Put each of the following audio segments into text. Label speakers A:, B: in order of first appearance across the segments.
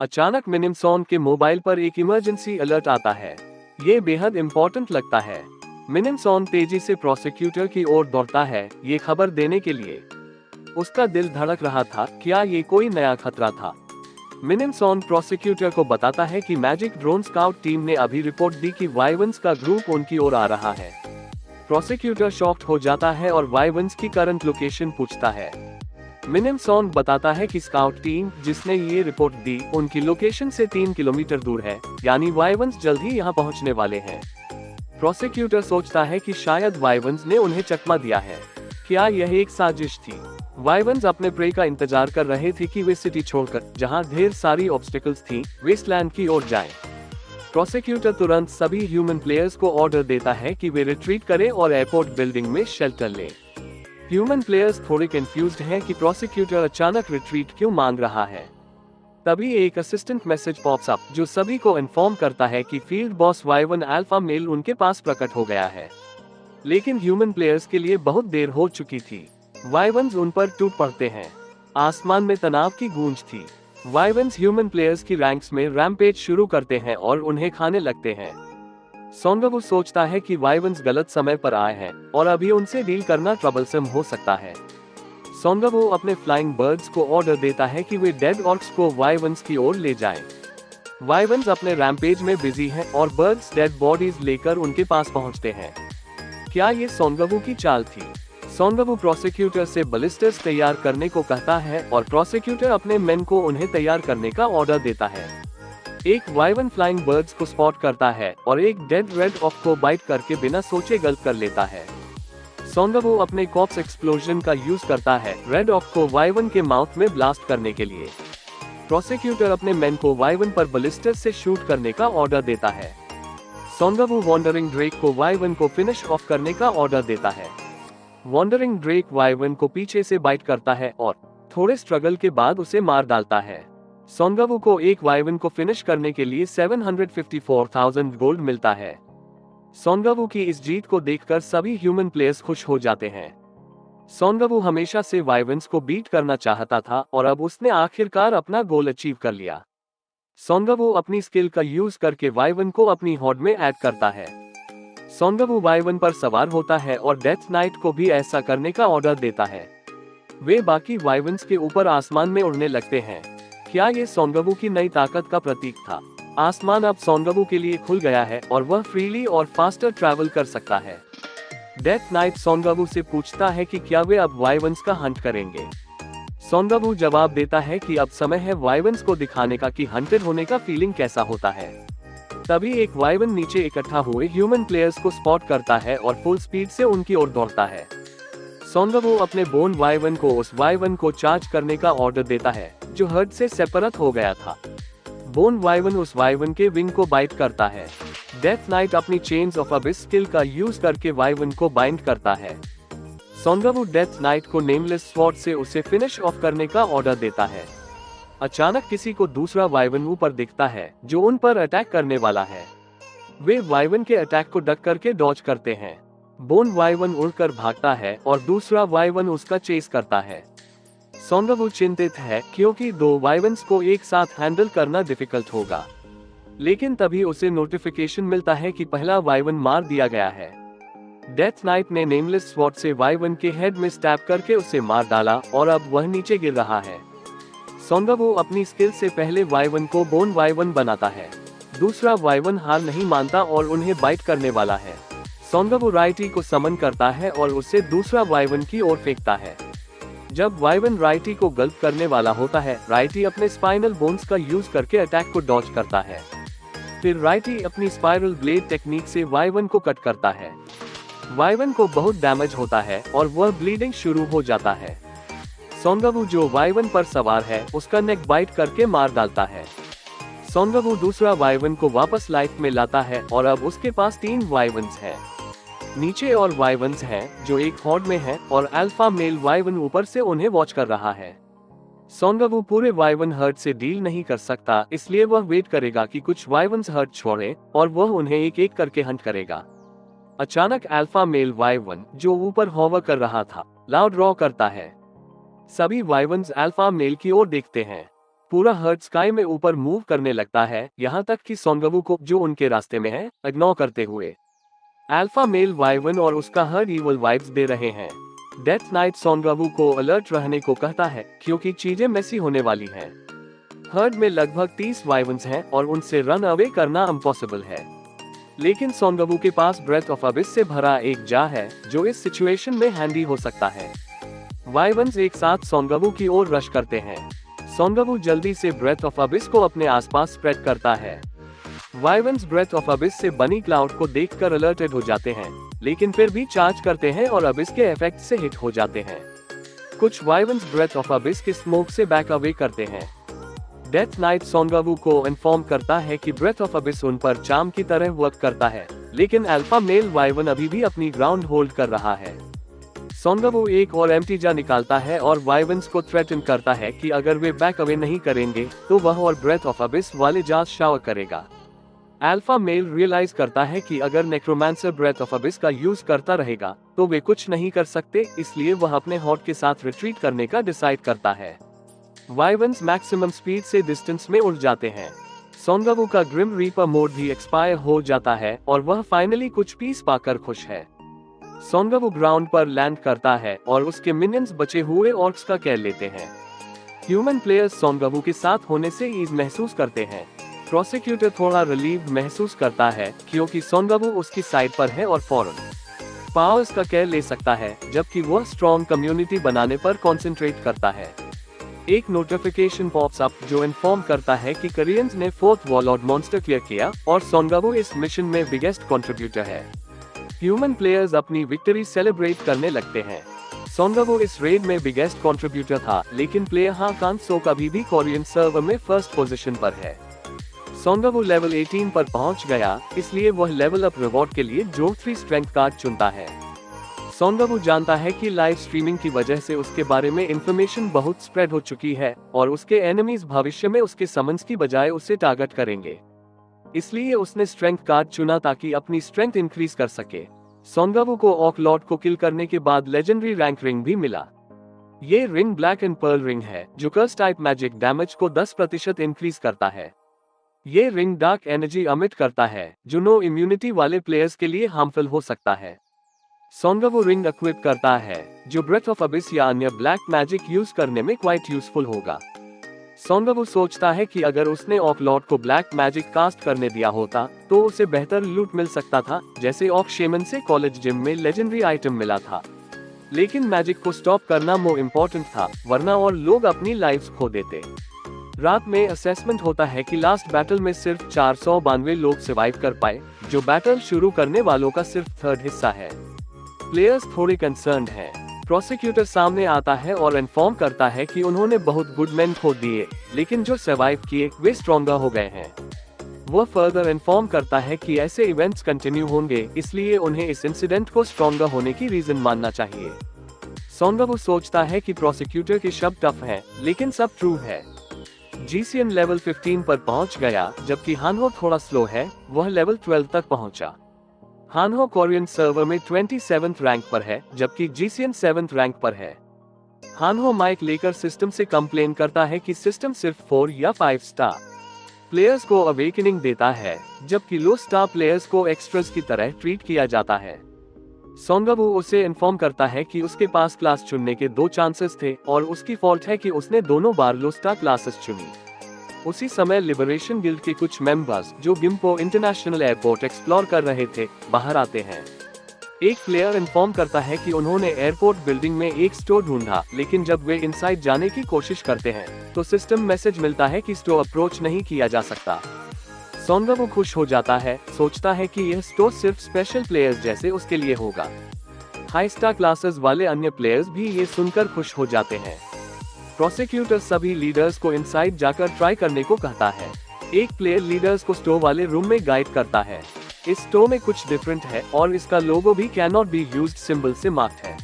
A: अचानक मिनिमसॉन के मोबाइल पर एक इमरजेंसी अलर्ट आता है। ये बेहद इम्पोर्टेंट लगता है। मिनिमसॉन तेजी से प्रोसिक्यूटर की ओर दौड़ता है, ये खबर देने के लिए। उसका दिल धड़क रहा था, क्या ये कोई नया खतरा था? मिनिमसॉन प्रोसिक्यूटर को बताता है कि मैजिक ड्रोन स्काउट टीम ने अभी रिपोर्ट दी कि वाइवंस का ग्रुप उनकी ओर आ रहा है। प्रोसिक्यूटर शॉक्ड हो जाता है और वाइवंस की करंट लोकेशन पूछता है। मिनिमसॉन बताता है कि स्काउट टीम जिसने ये रिपोर्ट दी उनकी लोकेशन से 3 किलोमीटर दूर है, यानी वाइवंस जल्द ही यहाँ पहुँचने वाले हैं। प्रोसिक्यूटर सोचता है कि शायद वाइवंस ने उन्हें चकमा दिया है। क्या यह एक साजिश थी? वाइवंस अपने प्रे का इंतजार कर रहे थे कि वे सिटी छोड़कर, जहां ढेर सारी ऑब्स्टिकल्स थी, वेस्टलैंड की ओर जाएं। प्रोसिक्यूटर तुरंत सभी ह्यूमन प्लेयर्स को ऑर्डर देता है कि वे रिट्रीट करें और एयरपोर्ट बिल्डिंग में शेल्टर लें। ह्यूमन प्लेयर्स थोड़े कंफ्यूज्ड हैं कि प्रोसिक्यूटर अचानक रिट्रीट क्यों मांग रहा है। तभी एक असिस्टेंट मैसेज पॉप्स अप जो सभी को इन्फॉर्म करता है कि field boss Vivian alpha male उनके पास प्रकट हो गया है। लेकिन ह्यूमन प्लेयर्स के लिए बहुत देर हो चुकी थी। वाइवंस उन पर टूट पड़ते हैं। आसमान में तनाव की गूंज थी। वाइवंस ह्यूमन प्लेयर्स की रैंक्स में रैम्पेज शुरू करते हैं और उन्हें खाने लगते हैं। सोंगवू सोचता है कि वाइवंस गलत समय पर आए हैं और अभी उनसे डील करना ट्रबलसम हो सकता है। सोंगवू अपने फ्लाइंग बर्ड्स को ऑर्डर देता है कि वे डेड ऑर्क्स को वाइवंस की ओर ले जाएं। वाइवंस अपने रैम्पेज में बिजी हैं और बर्ड्स डेड बॉडीज लेकर उनके पास पहुंचते हैं। क्या ये सोंगवू की चाल थी? सोंगवू प्रोसिक्यूटर से बलिस्टर्स तैयार करने को कहता है और प्रोसिक्यूटर अपने मेन को उन्हें तैयार करने का ऑर्डर देता है। एक वाइवन फ्लाइंग बर्ड्स को स्पॉट करता है और एक डेड रेड ऑक को बाइट करके बिना सोचे गलत कर लेता है। सोंगवू अपने कॉप्स एक्सप्लोजन का यूज करता है रेड ऑक को वाइवन के माउथ में ब्लास्ट करने के लिए। प्रोसिक्यूटर अपने मेन को वाइवन पर बलिस्टर्स से शूट करने का ऑर्डर देता है। सोंगवू वॉन्डरिंग ड्रेक को वाइवन को फिनिश ऑफ करने का ऑर्डर देता है। वॉन्डरिंग ड्रेक वाइवन को पीछे से बाइट करता है और थोड़े स्ट्रगल के बाद उसे मार डालता है। सोंगवू को एक वाइवन को फिनिश करने के लिए 754,000 गोल्ड मिलता है। सोंगवू की इस जीत को देखकर सभी ह्यूमन प्लेयर्स खुश हो जाते हैं। सोंगवू हमेशा से वाइवंस को बीट करना चाहता था और अब उसने आखिरकार अपना गोल अचीव कर लिया। सोंगवू अपनी स्किल का यूज करके वाइवन को अपनी हॉर्ड में ऐड करता है। सोंगवू वाइवन पर सवार होता है और डेथ नाइट को भी ऐसा करने का ऑर्डर देता है। वे बाकी वाइवंस के ऊपर आसमान में उड़ने लगते हैं। क्या ये सोंगवू की नई ताकत का प्रतीक था? आसमान अब सोंगवू के लिए खुल गया है और वह फ्रीली और फास्टर ट्रैवल कर सकता है। डेथ नाइट सोंगवू से पूछता है कि क्या वे अब वाइवंस का हंट करेंगे। सोंगवू जवाब देता है कि अब समय है वाइवंस को दिखाने का कि हंटेड होने का फीलिंग कैसा होता है। तभी एक वाइवन नीचे इकट्ठा हुए ह्यूमन प्लेयर्स को स्पॉट करता है और फुल स्पीड से उनकी ओर दौड़ता है। सोंगवू अपने बोन वाइवन को उस वाइवन को चार्ज करने का ऑर्डर देता है जो हर्ड से सेपरेट हो गया था। बोन वाइवन उस वाइवन के विंग को बाइट करता है। डेथ नाइट अपनी चेन्स ऑफ अबिस स्किल का यूज करके वाइवन को बाइंड करता है। सोंगवू डेथ नाइट को नेमलेस स्वॉर्ड से उसे फिनिश ऑफ करने का ऑर्डर देता है। अचानक किसी को दूसरा वाइवन ऊपर दिखता है जो उन पर अटैक करने वाला है। वे वाइवन के अटैक को डक करके डॉज करते हैं। बोन वाइवन उड़कर भागता है और दूसरा वाइवन उसका चेस करता है। सोंगवू चिंतित है क्योंकि दो वाइवंस को एक साथ हैंडल करना डिफिकल्ट होगा। लेकिन तभी उसे नोटिफिकेशन मिलता है कि पहला वाइवन मार दिया गया है। डेथ नाइट ने नेमलेस स्वॉर्ड से वाइवन के हेड में स्टैब करके उसे मार डाला और अब वह नीचे गिर रहा है। सोंगवू अपनी स्किल से पहले वाइवन को बोन वाइवन बनाता है। दूसरा वाइवन हार नहीं मानता और उन्हें बाइट करने वाला है। सोंगवू राइटी को समन करता है और उसे दूसरा वाइवन की ओर फेंकता है। जब वाइवन राइटी को गल्फ करने वाला होता है, राइटी अपने स्पाइनल बोन्स का यूज करके अटैक को डॉज करता है। फिर राइटी अपनी स्पाइरल ब्लेड टेक्निक से वाइवन को कट करता है। वाइवन को बहुत डैमेज होता है और वह ब्लीडिंग शुरू हो जाता है। सोंगवू जो वाइवन पर सवार है उसका नेक बाइट करके मार डालता है। सोंगवू दूसरा वाइवन को वापस लाइफ में लाता है और अब उसके पास 3 वाइवंस हैं। नीचे और वाइवंस हैं जो एक हॉर्ड में हैं और अल्फा मेल वाइवन ऊपर से उन्हें वॉच कर रहा है। सोंगवू पूरे वाइवन हर्ड से डील नहीं कर सकता, इसलिए वह वेट करेगा कि कुछ वाइवंस हर्ड छोड़े और वह उन्हें एक एक करके हंट करेगा। अचानक अल्फा मेल वाइवन जो ऊपर हॉवर कर रहा था, लाउड रॉ करता है। सभी वाइवंस अल्फा मेल की ओर देखते हैं। पूरा हर्ट स्काई में ऊपर मूव करने लगता है, यहाँ तक कि सोनगवू को, जो उनके रास्ते में है, इग्नोर करते हुए। अल्फा मेल वाइवन और उसका हर्ट इवल वाइब्स दे रहे हैं। डेथ नाइट सोनगवू को अलर्ट रहने को कहता है, क्योंकि चीजें मेसी होने वाली हैं। हर्ड में लगभग 30 वाइवन्स हैं और उनसे रन अवे करना इम्पॉसिबल है। लेकिन सोनगवू के पास ब्रेथ ऑफ अबिस से भरा एक जा है, जो इस सिचुएशन में हैंडी हो सकता है। वाइवन्स एक साथ सोनगवू की ओर रश करते हैं। सोनगवू जल्दी से ब्रेथ ऑफ अबिस को अपने आसपास स्प्रेड करता है। वाइवन्स ब्रेथ ऑफ अबिस से बनी क्लाउड को देखकर अलर्टेड हो जाते हैं, लेकिन फिर भी चार्ज करते हैं और अबिस के इफेक्ट से हिट हो जाते हैं। कुछ वाइवन्स ब्रेथ ऑफ अबिस के स्मोक से बैक अवे करते हैं। डेथ नाइट सोनगवू को इन्फॉर्म करता है कि ब्रेथ ऑफ अबिस उन पर चार्म की तरह वर्क करता है, लेकिन अल्फा मेल वाइवन अभी भी अपनी ग्राउंड होल्ड कर रहा है। सोनगवू एक और एम्प्टी जार निकालता है और वाइवन्स को थ्रेटन करता है कि अगर वे बैक अवे नहीं करेंगे तो वह और ब्रेथ ऑफ अबिस वाले जार शावर करेगा। अल्फा मेल रियलाइज करता है कि अगर नेक्रोमांसर ब्रेथ ऑफ अबिस का यूज करता रहेगा तो वे कुछ नहीं कर सकते, इसलिए वह अपने हॉट के साथ रिट्रीट करने का डिसाइड करता है। वाइवन्स मैक्सिमम स्पीड से डिस्टेंस में उड़ जाते हैं। सोनगवू का ग्रिम रीपर मोड भी एक्सपायर हो जाता है और वह फाइनली कुछ पीस पाकर खुश है। सोनगवू ग्राउंड पर लैंड करता है और उसके मिनियंस बचे हुए ऑर्क्स का केयर लेते हैं। ह्यूमन प्लेयर्स सोनगवू के साथ होने से ईज महसूस करते हैं। प्रोसिक्यूटर थोड़ा रिलीव महसूस करता है, क्योंकि सोनगवू उसकी साइड पर है और फौरन पावर्स का केयर ले सकता है, जबकि वह स्ट्रॉन्ग कम्युनिटी बनाने पर कंसंट्रेट करता है। एक नोटिफिकेशन पॉप्स अप जो इन्फॉर्म करता है कि कोरियंस ने 4th वॉरलॉर्ड मॉन्स्टर क्लियर किया और सोनगवू इस मिशन में बिगेस्ट कंट्रीब्यूटर है। ह्यूमन प्लेयर्स अपनी विक्ट्री सेलिब्रेट करने लगते हैं। सोनगवू इस रेड में बिगेस्ट कंट्रीब्यूटर था, लेकिन प्लेयर हां कांग-सोक अभी भी कोरियन सर्वर में फर्स्ट पोजीशन पर है। सोनगवू लेवल 18 पर पहुंच गया, इसलिए वह लेवल अप रिवॉर्ड के लिए जो 3 स्ट्रेंथ कार्ड चुनता है। सोनगवू जानता है कि लाइव स्ट्रीमिंग की वजह से उसके बारे में इंफॉर्मेशन बहुत स्प्रेड हो चुकी है और उसके एनिमीज भविष्य में उसके समन्स की बजाय उसे टारगेट करेंगे। इसलिए उसने स्ट्रेंथ कार्ड चुना ताकि अपनी स्ट्रेंथ इंक्रीज कर सके। सोनगवू को ऑक लॉर्ड को किल करने के बाद लेजेंडरी रैंक रिंग भी मिला। ये ring black and pearl ring है, जो कर्स टाइप मैजिक डैमेज को 10% इंक्रीज करता है। ये रिंग डार्क एनर्जी अमिट करता है, जो नो इम्यूनिटी वाले प्लेयर्स के लिए हार्मफुल हो सकता है। सोनगवू रिंग इक्विप करता है, जो ब्रेथ ऑफ अबिस या अन्य ब्लैक मैजिक यूज करने में क्वाइट यूजफुल होगा। सोनगवू सोचता है कि अगर उसने ऑक लॉर्ड को ब्लैक मैजिक कास्ट करने दिया होता तो उसे बेहतर लूट मिल सकता था, जैसे ऑक शेमन से कॉलेज जिम में लेजेंडरी आइटम मिला था। लेकिन मैजिक को स्टॉप करना मोर इम्पोर्टेंट था, वरना और लोग अपनी लाइफ्स खो देते। रात में असेसमेंट होता है कि लास्ट बैटल में सिर्फ 492 लोग सर्वाइव कर पाए, जो बैटल शुरू करने वालों का सिर्फ 3rd हिस्सा है। प्लेयर्स थोड़े कंसर्न्ड हैं। प्रोसिक्यूटर सामने आता है और इन्फॉर्म करता है कि उन्होंने बहुत गुड मैन खो दिए, लेकिन जो सर्वाइव किए वे स्ट्रॉन्गर हो गए हैं। वह फर्दर इन्फॉर्म करता है कि ऐसे इवेंट्स कंटिन्यू होंगे, इसलिए उन्हें इस इंसिडेंट को स्ट्रॉन्गर होने की रीजन मानना चाहिए। सोनगवू सोचता है कि प्रोसिक्यूटर के शब्द टफ हैं, लेकिन सब ट्रू है। जीसीएन लेवल 15 पर पहुंच गया, जबकि हानहो थोड़ा स्लो है, वह लेवल 12 तक पहुंचा। हानहो कोरियन सर्वर में 27th रैंक पर है, जबकि जीसीएन 7th रैंक पर है। हानहो माइक लेकर सिस्टम से कंप्लेन करता है कि सिस्टम सिर्फ 4 या 5 स्टार प्लेयर्स को अवेकनिंग देता है, जबकि लो स्टार प्लेयर्स को एक्स्ट्रास की तरह ट्रीट किया जाता है। सोनगवू उसे इन्फॉर्म करता है कि उसके पास क्लास चुनने के 2 चांसेस थे और उसकी फॉल्ट है कि उसने दोनों बार लो स्टार क्लासेस चुनी। उसी समय लिबरेशन गिल्ड के कुछ मेंबर्स, जो गिम्पो इंटरनेशनल एयरपोर्ट एक्सप्लोर कर रहे थे, बाहर आते हैं। एक प्लेयर इन्फॉर्म करता है कि उन्होंने एयरपोर्ट बिल्डिंग में एक स्टोर ढूंढा, लेकिन जब वे इनसाइड जाने की कोशिश करते हैं तो सिस्टम मैसेज मिलता है कि स्टोर अप्रोच नहीं किया जा सकता। सोनगवू खुश हो जाता है, सोचता है कि यह स्टोर सिर्फ स्पेशल प्लेयर्स जैसे उसके लिए होगा। हाई स्टार क्लासेस वाले अन्य प्लेयर्स भी ये सुनकर खुश हो जाते हैं। प्रोसिक्यूटर सभी लीडर्स को इनसाइड जाकर ट्राई करने को कहता है। एक प्लेयर लीडर्स को स्टोर वाले रूम में गाइड करता है। इस स्टोर में कुछ डिफरेंट है और इसका लोगो भी can not be used symbol से मार्क्ड है।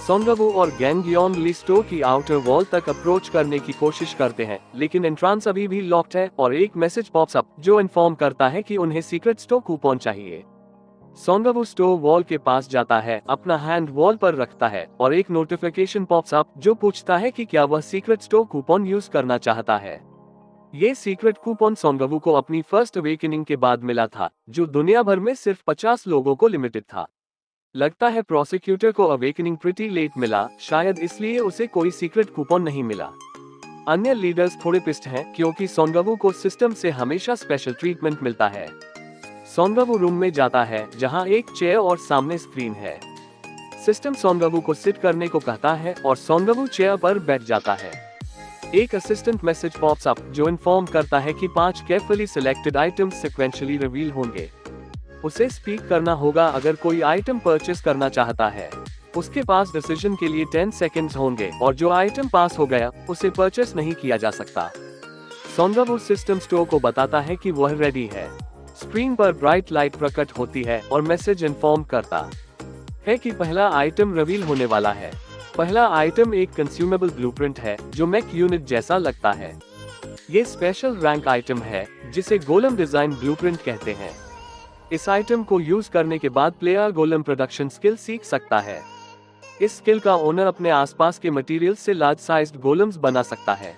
A: सोनगवू और गैंगयोन ली स्टोर की आउटर वॉल तक अप्रोच करने की कोशिश करते हैं, लेकिन एंट्रांस अभी भी लॉक्ड है और एक मैसेज पॉप्स अप जो इन्फॉर्म करता है कि उन्हें सीक्रेट स्टोर कूपन चाहिए। सोंगवू स्टोव वॉल के पास जाता है, अपना हैंड वॉल पर रखता है और एक नोटिफिकेशन पॉप्स अप जो पूछता है कि क्या वह सीक्रेट स्टोव कूपन यूज करना चाहता है। ये सीक्रेट कूपन सोंगवू को अपनी फर्स्ट अवेकनिंग के बाद मिला था, जो दुनिया भर में सिर्फ 50 लोगों को लिमिटेड था। लगता है प्रोसिक्यूटर को अवेकनिंग प्रिटी लेट मिला, शायद इसलिए उसे कोई सीक्रेट कूपन नहीं मिला। अन्य लीडर्स थोड़े पिस्ट हैं क्योंकि सोंगवू को सिस्टम से हमेशा स्पेशल ट्रीटमेंट मिलता है। सोंगवू रूम में जाता है जहां एक चेयर और सामने स्क्रीन है। सिस्टम सोंगवू को सिट करने को कहता है और सोंगवू चेयर पर बैठ जाता है। एक असिस्टेंट मैसेज पॉप्स अप जो इन्फॉर्म करता है कि 5 carefully selected items sequentially reveal होंगे। उसे स्पीक करना होगा अगर कोई आइटम परचेस करना चाहता है। उसके पास डिसीजन के लिए 10 सेकंड्स होंगे और जो आइटम पास हो गया उसे परचेस नहीं किया जा सकता। सोंगवू सिस्टम स्टोर को बताता है कि वह रेडी है। स्क्रीन पर ब्राइट लाइट प्रकट होती है और मैसेज इन्फॉर्म करता है कि पहला आइटम रिवील होने वाला है। पहला आइटम एक कंज्यूमेबल ब्लूप्रिंट है जो मैक यूनिट जैसा लगता है। ये स्पेशल रैंक आइटम है जिसे गोलम डिजाइन ब्लूप्रिंट कहते हैं। इस आइटम को यूज करने के बाद प्लेयर गोलम प्रोडक्शन स्किल सीख सकता है। इस स्किल का ओनर अपने आसपास के मटेरियल से लार्ज साइज्ड गोलम्स बना सकता है।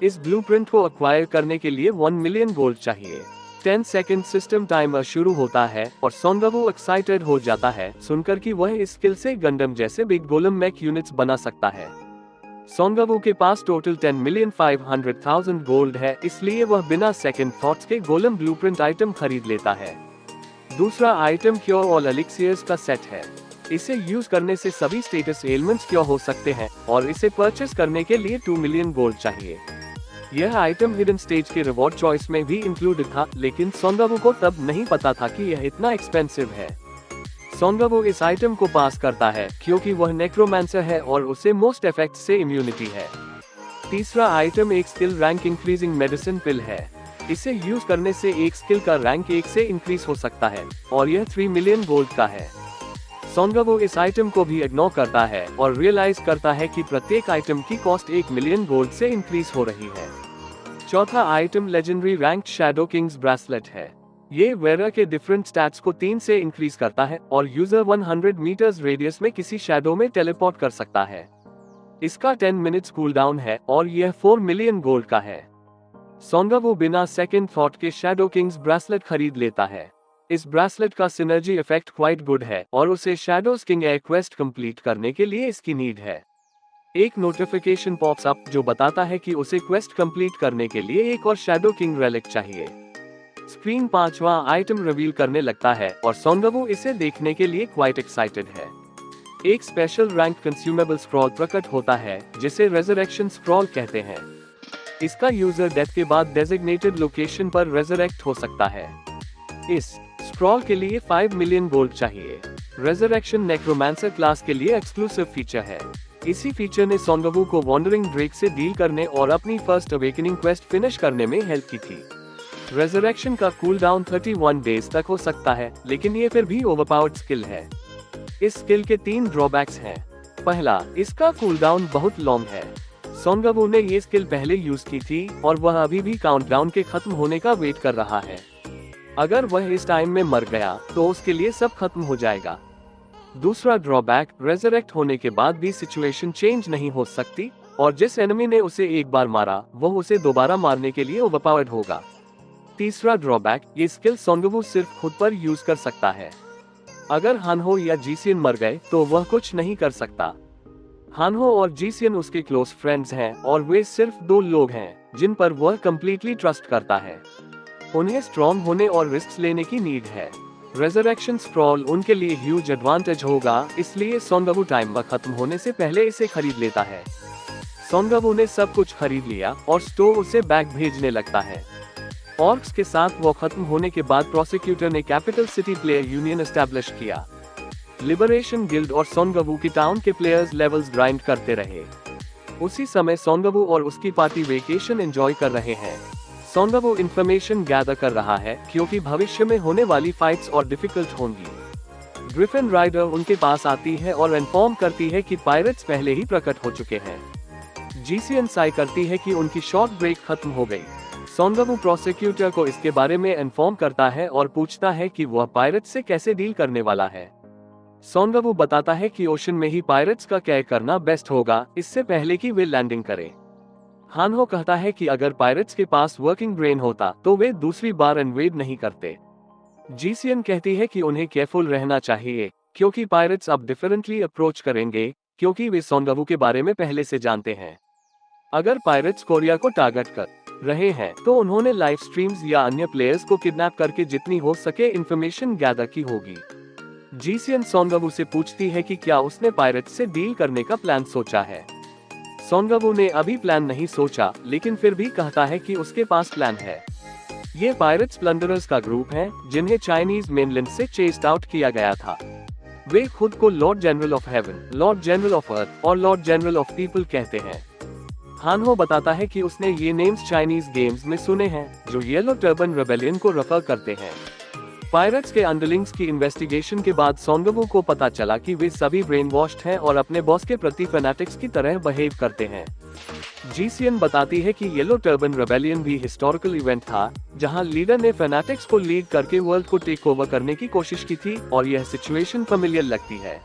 A: इस ब्लूप्रिंट को एक्वायर करने के लिए 1 मिलियन गोल्ड चाहिए। 10 सेकंड सिस्टम टाइमर शुरू होता है और सोंगवू एक्साइटेड हो जाता है सुनकर कि वह इस स्किल से गंडम जैसे बिग गोलम मैक यूनिट्स बना सकता है। सोंगवू के पास टोटल 10,500,000 गोल्ड है, इसलिए वह बिना सेकंड थॉट्स के गोलम ब्लूप्रिंट आइटम खरीद लेता है। दूसरा आइटम क्योर और एलिक्सियर्स का सेट है। इसे यूज करने से सभी स्टेटस एलिमेंट्स क्योर हो सकते हैं और इसे परचेस करने के लिए 2 मिलियन गोल्ड चाहिए। यह आइटम हिडन स्टेज के रिवॉर्ड चॉइस में भी इंक्लूडेड था, लेकिन सोंगवू को तब नहीं पता था कि यह इतना एक्सपेंसिव है। सोंगवू इस आइटम को पास करता है क्योंकि वह नेक्रोमैंसर है और उसे मोस्ट इफेक्ट से इम्यूनिटी है। तीसरा आइटम एक स्किल रैंक इंक्रीजिंग मेडिसिन पिल है। इसे यूज करने से एक स्किल का रैंक 1 से इंक्रीज हो सकता है और यह 3 मिलियन गोल्ड का है। सोंगवू इस आइटम को भी इग्नोर करता है और रियलाइज करता है कि प्रत्येक आइटम की कॉस्ट 1 मिलियन गोल्ड से इंक्रीज हो रही है। चौथा item legendary rank shadow Kings bracelet है। ये वेयर के डिफरेंट स्टैट्स को 3 से इंक्रीज करता है और यूजर 100 मीटर्स रेडियस में किसी शैडो में टेलीपोर्ट कर सकता है। इसका 10 मिनट्स कूलडाउन है और यह 4 मिलियन गोल्ड का है। सोंगवू बिना सेकंड थॉट के शैडो किंग्स ब्रेसलेट खरीद लेता है। इस ब्रेसलेट का सिनर्जी इफेक्ट क्वाइट गुड है और उसे shadows king air quest complete करने के लिए इसकी नीड है। एक नोटिफिकेशन पॉप्स अप जो बताता है कि उसे क्वेस्ट कंप्लीट करने के लिए एक और शैडो किंग रेलिक चाहिए। स्क्रीन 5वां आइटम रिवील करने लगता है और सोंगवू इसे देखने के लिए क्वाइट एक्साइटेड है। एक स्पेशल रैंक कंज्यूमेबल स्क्रॉल प्रकट होता है जिसे रेजरेक्शन स्क्रॉल कहते हैं। इसका यूजर डेथ के बाद डेजिग्नेटेड लोकेशन पर रेजरेक्ट हो सकता है। इस स्क्रॉल के लिए 5 मिलियन गोल्ड चाहिए। रेजरेक्शन नेक्रोमैंसर क्लास के लिए एक्सक्लूसिव फीचर है। इसी फीचर ने सोंगवू को वॉन्डरिंग ड्रेक से डील करने और अपनी फर्स्ट अवेकनिंग क्वेस्ट फिनिश करने में हेल्प की थी। रेजरेक्शन का कूलडाउन 31 डेज तक हो सकता है, लेकिन ये फिर भी ओवरपावर्ड स्किल है। इस स्किल के 3 ड्रॉबैक्स हैं। पहला, इसका कूलडाउन बहुत लॉन्ग है। सोंगवू ने ये स्किल पहले यूज की थी और वह अभी भी काउंटडाउन के खत्म होने का वेट कर रहा है। अगर वह इस टाइम में मर गया तो उसके लिए सब खत्म हो जाएगा। दूसरा ड्रॉबैक, रेजरेक्ट होने के बाद भी सिचुएशन चेंज नहीं हो सकती और जिस एनिमी ने उसे एक बार मारा वह उसे दोबारा मारने के लिए ओवरपावर्ड होगा। तीसरा ड्रॉबैक, ये स्किल सोंगवू सिर्फ खुद पर यूज कर सकता है। अगर हानहो या जीसियन मर गए तो वह कुछ नहीं कर सकता। हानहो और जीसियन उसके क्लोज फ्रेंड्स हैं और वे सिर्फ 2 लोग हैं जिन पर वह कंप्लीटली ट्रस्ट करता है। उन्हें स्ट्रॉन्ग होने और रिस्क लेने की नीड है। रेजरेक्शन स्क्रॉल उनके लिए ह्यूज एडवांटेज होगा, इसलिए सोंगवू टाइमर खत्म होने से पहले इसे खरीद लेता है। सोंगवू ने सब कुछ खरीद लिया और स्टोर उसे बैग भेजने लगता है। ऑर्क्स के साथ वो खत्म होने के बाद प्रोसिक्यूटर ने capital city player union establish किया। लिबरेशन गिल्ड और सोंगवू की टाउन के प्लेयर्स लेवल्स ग्राइंड करते रहे। उसी समय सोंगवू और उसकी पार्टी वेकेशन एंजॉय कर रहे हैं। सोंगवू इंफॉर्मेशन गैदर कर रहा है क्योंकि भविष्य में होने वाली फाइट्स और डिफिकल्ट होंगी। ग्रिफिन राइडर उनके पास आती है और इन्फॉर्म करती है कि पायरेट्स पहले ही प्रकट हो चुके हैं। जीसीएन साई करती है कि उनकी शॉर्ट ब्रेक खत्म हो गई। सोनगवू प्रोसिक्यूटर को इसके बारे में इन्फॉर्म करता है और पूछता है कि वह पायरेट्स से कैसे डील करने वाला है। सोनगवू बताता है कि ओशन में ही पायरेट्स का कैच करना बेस्ट होगा, इससे पहले कि वे लैंडिंग करें। हानहो कहता है कि अगर पायरेट्स के पास वर्किंग ब्रेन होता तो वे दूसरी बार इन्वेड नहीं करते। जीसीएन कहती है कि उन्हें केयरफुल रहना चाहिए क्योंकि पायरेट्स अब डिफरेंटली अप्रोच करेंगे, क्योंकि वे सोनगवू के बारे में पहले से जानते हैं। अगर पायरेट्स कोरिया को टारगेट कर रहे हैं तो उन्होंने लाइव स्ट्रीम्स या अन्य प्लेयर्स को किडनैप करके जितनी हो सके इंफॉर्मेशन गैदर की होगी। जीसीएन सोनगवू से पूछती है कि क्या उसने पायरेट्स से डील करने का प्लान सोचा है। सोनगवू ने अभी प्लान नहीं सोचा, लेकिन फिर भी कहता है कि उसके पास प्लान है। ये पायरेट्स प्लंडरर्स का ग्रुप है जिन्हें चाइनीज मेनलैंड से चेस्ड आउट किया गया था। वे खुद को Lord General of haven, Lord General of earth और लॉर्ड जनरल ऑफ पीपल कहते हैं। हानहो बताता है कि उसने ये नेम्स चाइनीज गेम्स में सुने हैं जो येलो टर्बन रेबेलियन को रेफर करते हैं। पायरेट्स के अंडरलिंग्स की इन्वेस्टिगेशन के बाद सोनगवू को पता चला कि वे सभी ब्रेन वॉश्ड हैं और अपने बॉस के प्रति फैनेटिक्स की तरह बिहेव करते हैं। जीसीएन बताती है कि येलो टर्बन रेबेलियन भी हिस्टोरिकल इवेंट था जहां लीडर ने फैनेटिक्स को लीड करके वर्ल्ड को टेक ओवर करने की कोशिश की थी और यह सिचुएशन फेमिलियर लगती है।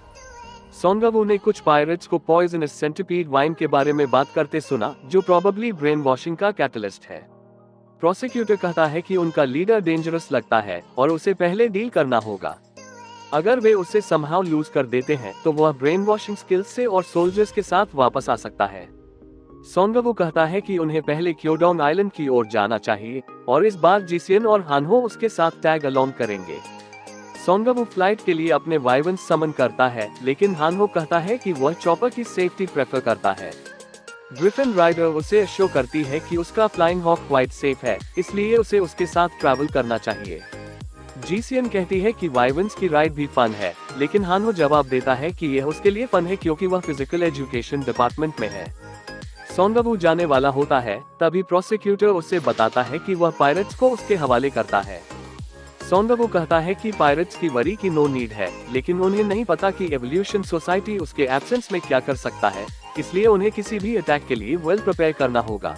A: सोनगवू ने कुछ पायरेट्स को पॉइजनस सेंटिपीड वाइन के बारे में बात करते सुना जो प्रोबेबली ब्रेन वॉशिंग का कैटलिस्ट है। प्रोसिक्यूटर कहता है कि उनका लीडर डेंजरस लगता है और उसे पहले डील करना होगा। अगर वे उसे समहाउ लूज कर देते हैं तो वह ब्रेन वॉशिंग स्किल्स से और सोल्जर्स के साथ वापस आ सकता है। सोनगवू कहता है कि उन्हें पहले क्योडोंग आइलैंड की ओर जाना चाहिए और इस बार जीसीएन और हानहो उसके साथ टैग अलोंग करेंगे। सोनगवू फ्लाइट के लिए अपने वाइवन्स समन करता है, लेकिन हानहो कहता है कि वह चॉपर की सेफ्टी प्रेफर करता है। ग्रिफिन राइडर उसे शो करती है कि उसका फ्लाइंग हॉक क्वाइट सेफ है, इसलिए उसे उसके साथ ट्रैवल करना चाहिए। जीसीएन कहती है कि वाइवन्स की राइड भी फन है, लेकिन हानहो जवाब देता है कि यह उसके लिए फन है क्योंकि वह फिजिकल एजुकेशन डिपार्टमेंट में है। सोनगवू जाने वाला होता है, तभी प्रोसिक्यूटर उसे बताता है कि वह पायरेट्स को उसके हवाले करता है। सोनगवू कहता है कि पायरेट्स की वरी की नो नीड है, लेकिन उन्हें नहीं पता कि एवोल्यूशन सोसाइटी उसके एब्सेंस में क्या कर सकता है, इसलिए उन्हें किसी भी अटैक के लिए वेल प्रिपेयर करना होगा।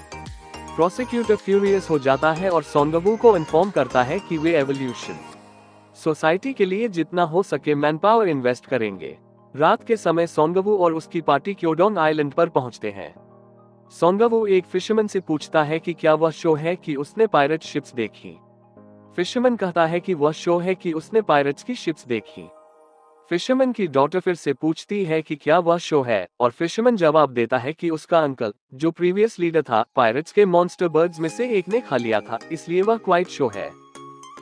A: प्रोसिक्यूटर फ्यूरियस हो जाता है और सोनगवू को इन्फॉर्म करता है कि वे एवोल्यूशन सोसाइटी के लिए जितना हो सके मैन पावर इन्वेस्ट करेंगे। रात के समय सोनगवू और उसकी पार्टी क्योडोंग आइलैंड पर पहुंचते हैं। सोनगवू एक फिशरमैन से पूछता है कि क्या वह शो है कि उसने पायरेट शिप्स देखी। फिशरमैन कहता है कि वह शो है कि उसने पायरेट्स की शिप्स देखी। फिशरमैन की डॉटर फिर से पूछती है कि क्या वह शो है, और फिशरमैन जवाब देता है कि उसका अंकल, जो प्रीवियस लीडर था, पायरेट्स के मॉन्स्टर बर्ड्स में से एक ने खा लिया था, इसलिए वह क्वाइट शो है।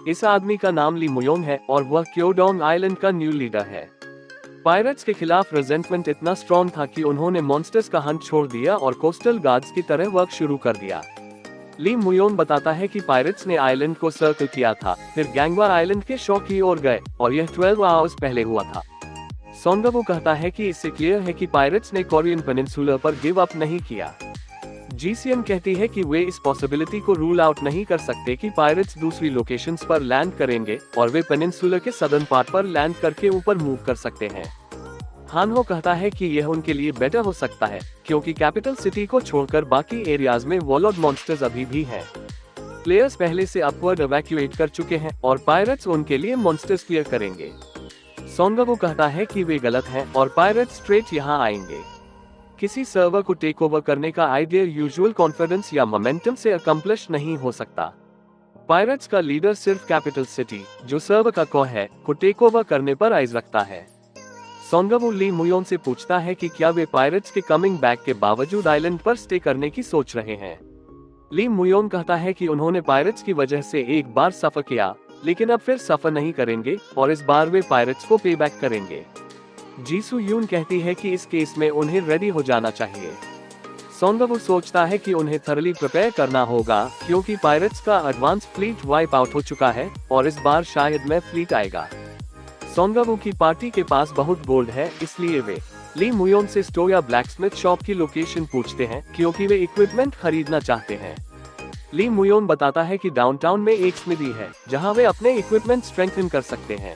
A: इस आदमी का नाम ली मुयोंग है और वह क्योडोंग आइलैंड का न्यू लीडर है। पायरेट्स के खिलाफ रेजेंटमेंट इतना स्ट्रॉन्ग था कि उन्होंने मॉन्स्टर्स का हंट छोड़ दिया और कोस्टल गार्ड्स की तरह वर्क शुरू कर दिया। ली मुयोंग बताता है कि पायरेट्स ने आइलैंड को सर्कल किया था, फिर गैंगवा आइलैंड के शो की ओर गए और यह 12 आवर्स पहले हुआ था। सोनगवू कहता है कि इससे क्लियर है कि पायरेट्स ने कोरियन पेनिनसुला पर गिव अप नहीं किया। जीसीएन कहती है कि वे इस पॉसिबिलिटी को रूल आउट नहीं कर सकते कि पायरेट्स दूसरी लोकेशंस पर लैंड करेंगे और वे पेनिनसुला के सदर्न पार्ट पर लैंड करके ऊपर मूव कर सकते हैं। हानहो कहता है कि यह उनके लिए बेटर हो सकता है क्योंकि कैपिटल सिटी को छोड़कर बाकी एरियाज में वॉलॉर्ड मॉन्स्टर्स अभी भी हैं। प्लेयर्स पहले से अपवर्ड इवैक्यूएट कर चुके हैं और पायरेट्स उनके लिए मॉन्स्टर्स क्लियर करेंगे। सोनगवू कहता है कि वे गलत हैं और पायरेट्स स्ट्रेट यहां आएंगे। किसी सर्वर को टेक ओवर करने का आइडिया यूजुअल कॉन्फिडेंस या मोमेंटम से अकम्प्लिश नहीं हो सकता। पायरेट्स का लीडर सिर्फ कैपिटल सिटी, जो सर्वर का कोर है, को टेक ओवर करने पर आइज रखता है। सोनगवू ली मुयोंग से पूछता है कि क्या वे पायरेट्स के कमिंग बैक के बावजूद आइलैंड पर स्टे करने की सोच रहे हैं। ली मुयोंग कहता है कि उन्होंने पायरेट्स की वजह से एक बार सफर किया, लेकिन अब फिर सफर नहीं करेंगे और इस बार वे पायरेट्स को पे बैक करेंगे। जीसू यून कहती है कि इस केस में उन्हें रेडी हो जाना चाहिए। सोनगवू सोचता है कि उन्हें थरली प्रिपेयर करना होगा क्योंकि पायरेट्स का एडवांस फ्लीट वाइप आउट हो चुका है और इस बार शायद में फ्लीट आएगा। सोनगवू की पार्टी के पास बहुत गोल्ड है, इसलिए वे ली मुयोंग से स्टोर या ब्लैकस्मिथ शॉप की लोकेशन पूछते हैं क्योंकि वे इक्विपमेंट खरीदना चाहते हैं। ली मुयोंग बताता है कि डाउनटाउन में एक स्मिदी है जहां वे अपने इक्विपमेंट स्ट्रेंथन कर सकते हैं।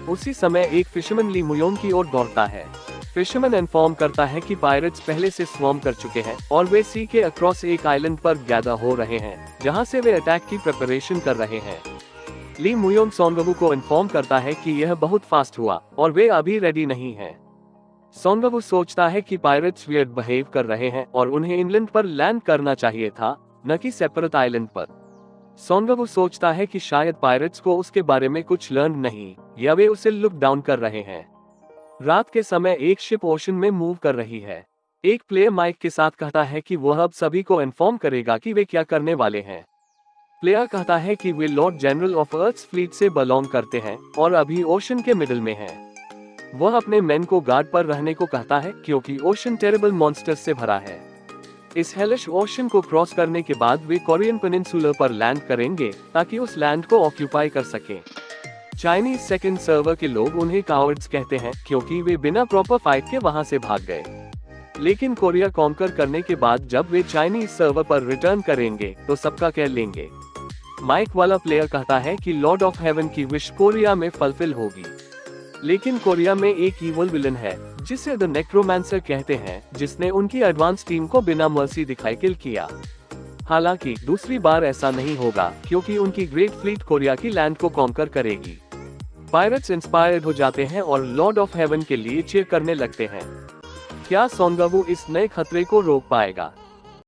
A: उसी समय एक फिशरमैन ली मुयोंग की ओर दौड़ता है। फिशरमैन इन्फॉर्म करता है कि पायरेट्स पहले से स्वॉर्म कर चुके हैं और वे सी के अक्रॉस एक आइलैंड पर गैदर हो रहे हैं, जहां से वे अटैक की प्रिपरेशन कर रहे हैं। ली मुयोंग सोनगवू को इन्फॉर्म करता है कि यह बहुत फास्ट हुआ और वे अभी रेडी नहीं हैं। सोनगवू सोचता है कि पायरेट्स वियर्ड बिहेव कर रहे हैं और उन्हें इंग्लैंड पर लैंड करना चाहिए था, न कि सेपरेट आइलैंड पर। सोनगवू सोचता है कि शायद पायरेट्स को उसके बारे में कुछ लर्न नहीं, या वे उसे लुक डाउन कर रहे हैं। रात के समय एक शिप ओशन में मूव कर रही है। एक प्लेयर माइक के साथ कहता है कि वह अब सभी को इन्फॉर्म करेगा कि वे क्या करने वाले हैं। प्लेयर कहता है कि they Lord General of Earth's fleet से बिलोंग करते हैं और अभी ओशन के मिडिल में हैं। वह अपने मेन को गार्ड पर रहने को कहता है क्योंकि ओशन टेरेबल मॉन्स्टर्स से भरा है। इस हेलिश ओशन को क्रॉस करने के बाद वे कोरियन पेनिनसुला पर लैंड करेंगे ताकि उस लैंड को ऑक्यूपाई कर सकें। चाइनीज सेकंड सर्वर के लोग उन्हें कावर्ड्स कहते हैं क्योंकि वे बिना प्रॉपर फाइट के वहां से भाग गए। लेकिन कोरिया कॉन्कर करने के बाद जब वे चाइनीज सर्वर पर रिटर्न करेंगे तो सबका कह लेंगे। माइक वाला प्लेयर कहता है कि लॉर्ड ऑफ हेवन की विश कोरिया में फुलफिल होगी। लेकिन कोरिया में एक इवल विलन है जिसे द नेक्रोमैंसर कहते हैं, जिसने उनकी एडवांस टीम को बिना मर्सी दिखाए किल किया। हालांकि दूसरी बार ऐसा नहीं होगा क्योंकि उनकी ग्रेट फ्लीट कोरिया की लैंड को कॉन्कर करेगी। पायरेट्स इंस्पायर्ड हो जाते हैं और लॉर्ड ऑफ हेवन के लिए चीयर करने लगते हैं। क्या सोनगवू इस नए खतरे को रोक पाएगा?